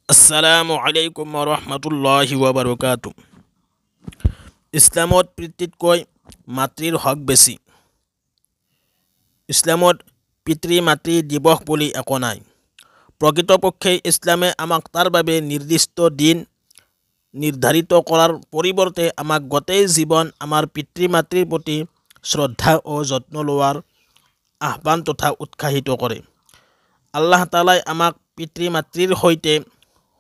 আসসালামু আলাইকুম ৰহমতুল্লাহি ওয়াবাৰকাতু। ইছলামত পিতৃতকৈ মাতৃৰ হক বেছি। ইছলামত পিতৃ মাতৃ দিৱস বুলি একো নাই। প্ৰকৃতপক্ষে ইছলামে আমাক তাৰ বাবে নিৰ্দিষ্ট দিন নিৰ্ধাৰিত কৰাৰ পৰিৱৰ্তে আমাক গোটেই জীৱন আমাৰ পিতৃ মাতৃৰ প্ৰতি শ্ৰদ্ধা ও যত্ন লোৱাৰ আহ্বান তথা উৎসাহিত কৰে। আল্লাহ তাআলাই আমাক পিতৃ মাতৃৰ সৈতে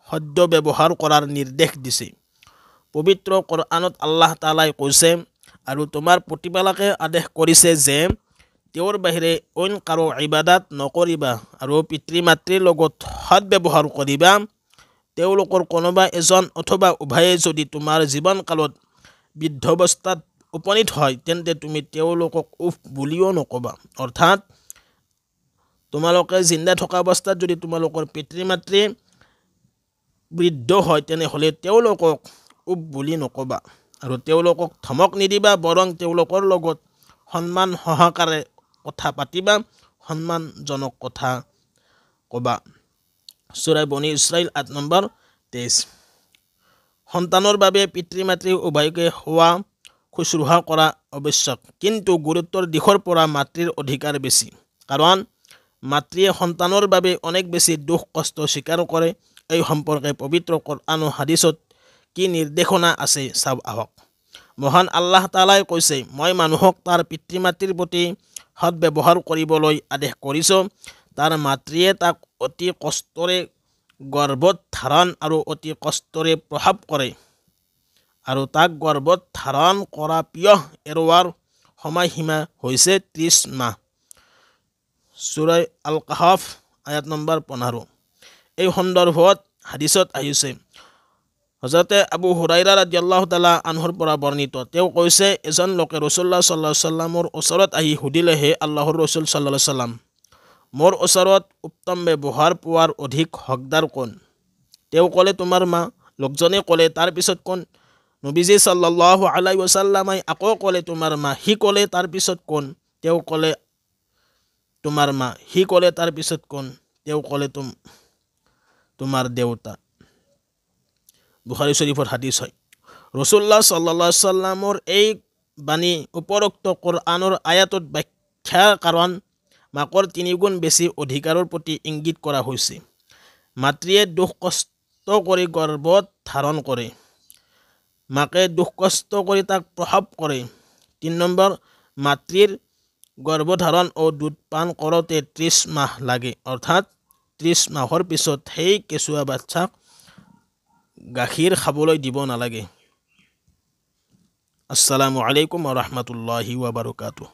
সদ্য ব্যৱহাৰ কৰাৰ নিৰ্দেশ দিছে। পবিত্ৰ কোৰআনত আল্লাহ তাআলাই কৈছে, আৰু তোমাৰ প্ৰতিপালকে আদেশ কৰিছে যে তেওঁৰ বাহিৰে অইন কাৰো ইবাদত নকৰিবা আৰু পিতৃ মাতৃৰ লগত সৎ ব্যৱহাৰ কৰিবা। তেওঁলোকৰ কোনোবা এজন অথবা উভয়ে যদি তোমাৰ জীৱনকালত বৃদ্ধাৱস্থাত উপনীত হয়, তেন্তে তুমি তেওঁলোকক উফ বুলিও নকবা। অৰ্থাৎ তোমালোকে জিন্দা থকা অৱস্থাত যদি তোমালোকৰ পিতৃ মাতৃ বৃদ্ধ হয়, তেনেহ'লে তেওঁলোকক উফ বুলি নকবা আৰু তেওঁলোকক ধমক নিদিবা, বৰং তেওঁলোকৰ লগত সন্মান সহকাৰে কথা পাতিবা, সন্মানজনক কথা ক'বা। সূৰা বনী ইছৰাইল ৮ নম্বৰ ২৩। সন্তানৰ বাবে পিতৃ মাতৃ উভয়কে সেৱা শুশ্ৰূষা কৰা আৱশ্যক, কিন্তু গুৰুত্বৰ দিশৰ পৰা মাতৃৰ অধিকাৰ বেছি, কাৰণ মাতৃয়ে সন্তানৰ বাবে অনেক বেছি দুখ কষ্ট স্বীকাৰ কৰে। এই সম্পৰ্কে পবিত্ৰ কোৰআন আৰু হাদিছত কি নিৰ্দেশনা আছে চাওঁ আহক। মহান আল্লাহ তাআলাই কৈছে, মই মানুহক তাৰ পিতৃ মাতৃৰ প্ৰতি সৎ ব্যৱহাৰ কৰিবলৈ আদেশ কৰিছোঁ। তাৰ মাতৃয়ে তাক অতি কষ্টৰে গৰ্ভত ধাৰণ আৰু অতি কষ্টৰে প্ৰসৱ কৰে, আৰু তাক গৰ্ভত ধাৰণ কৰা পিয়হ এৰোৱাৰ সময়সীমা হৈছে ৩০ মাহ। সূৰা আল কাহফ আয়াত নম্বৰ ১৫। এই সন্দৰ্ভত হাদিছত আহিছে, হযৰতে আবু হুৰাইৰা ৰাদিয়াল্লাহু তাআলা আনহুৰ পৰা বৰ্ণিত, তেওঁ কৈছে, এজন লোকে ৰাসূলুল্লাহ সাল্লাল্লাহু আলাইহি ওয়াসাল্লামৰ ওচৰত আহি সুধিলে, হে আল্লাহৰ ৰাসূল সাল্লাল্লাহু আলাইহি ওয়াসাল্লাম, মোৰ ওচৰত উত্তম ব্যৱহাৰ পোৱাৰ অধিক হকদাৰ কোন? তেওঁ ক'লে, তোমাৰ মা। লোকজনে ক'লে, তাৰপিছত কোন? নবীজী সাল্লাল্লাহু আলাইহি ওয়াসাল্লামে আকৌ ক'লে, তোমাৰ মা। সি ক'লে, তাৰপিছত কোন? তেওঁ ক'লে, তোমাৰ মা। সি ক'লে, তাৰপিছত কোন? তেওঁ ক'লে, তোমাৰ দেউতা। বুখাৰী শৰীফৰ হাদিছ হয়। ৰাসূলুল্লাহ সাল্লাল্লাহু আলাইহি ওয়াসাল্লামৰ এই বাণী উপৰোক্ত কোৰআনৰ আয়াতত ব্যাখ্যাৰ কাৰণ মাকৰ ৩ গুণ বেছি অধিকাৰৰ প্ৰতি ইংগিত কৰা হৈছে। মাতৃয়ে দুখ কষ্ট কৰি গৰ্ভত ধাৰণ কৰে, মাকে দুখ কষ্ট কৰি তাক প্ৰসৱ কৰে। ৩ নম্বৰ, মাতৃৰ গৰ্ভধাৰণ ও দুধ পান কৰোঁতে ৩০ মাহ লাগে, অৰ্থাৎ ৩০ মাহৰ পিছত সেই কেঁচুৱা বাচ্চাক গাখীৰ খাবলৈ দিব নালাগে। আসসালামু আলাইকুম ৰহমতুল্লাহি ওয়া বাৰাকাতুহু।